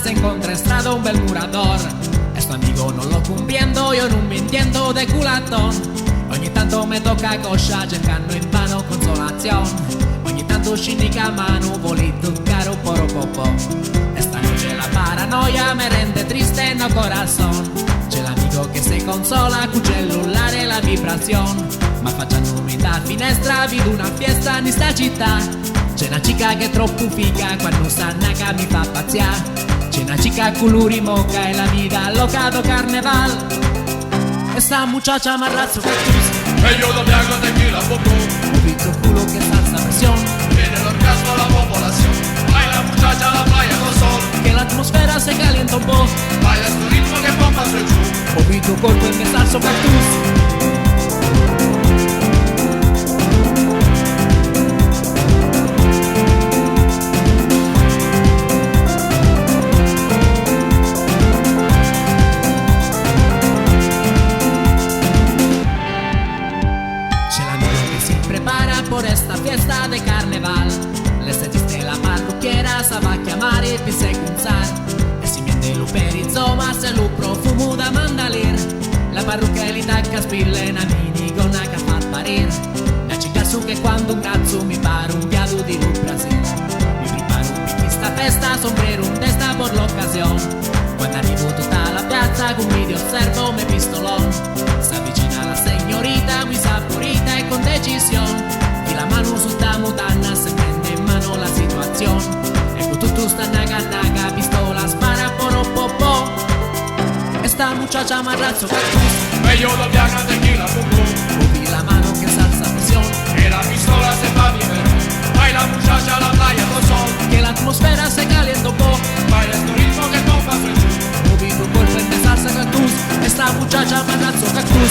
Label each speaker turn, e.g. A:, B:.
A: se encontra estrado un bel murador. Sto amigo non lo cumpliendo, io non mintiendo de culatón. Ogni tanto me toca coscia cercando in vano consolación. Ogni tanto scindica mano, voli tocar un poropopó. Esta noche la paranoia me rende triste no corazón. C'è l'amigo che se consola con cellulare la vibrazione. Ma facciandomi da finestra vedo una fiesta in sta città. C'è una chica che è troppo figa quando s'annaca mi fa pazzià. C'è una chica colori moca e la vida loca do carnaval. Esta muchacha marrazzo cactus.
B: E yo lo hago tequila poco.
A: Un pizzo culo que salsa presión.
B: Viene el orgasmo a la población. Baila muchacha a la playa con sol.
A: Que la atmosfera se calienta un po'.
B: Baila este ritmo que pompa su chu.
A: Muovi tu corpo e me salso cactus. Por esta fiesta de carnaval, le sentiste la parrucchiera, sa chiamare e secunzar. E si mette lo per insomma, se lo profumo da mandalir. La parrucca li tacca spille, una minigonna che fa parir. La chica su che quando un cazzo mi pare un viado di Brasil. Mi preparo un sta festa, sombrero un testa por l'occasione. Quando arrivo tutta la piazza, con mi osservo me pistolón. S'avvicina la signorita, muy saporita e con decisión. Y la mano su sta mutanda se prende en mano la situación. Ecco tutto sta naga naga, pistola spara poropopó. Esta muchacha marrazzo cactus.
B: E yo lo hago tequila poco.
A: Moví la mano que salsa presión.
B: Que la pistola se va a vivir. Baila muchacha a la playa con sol.
A: Que la atmosfera se calienta un po'.
B: Baila este ritmo que pompa su chu.
A: Moví tu cuerpo en salsa cactus. Esta muchacha marrazzo cactus.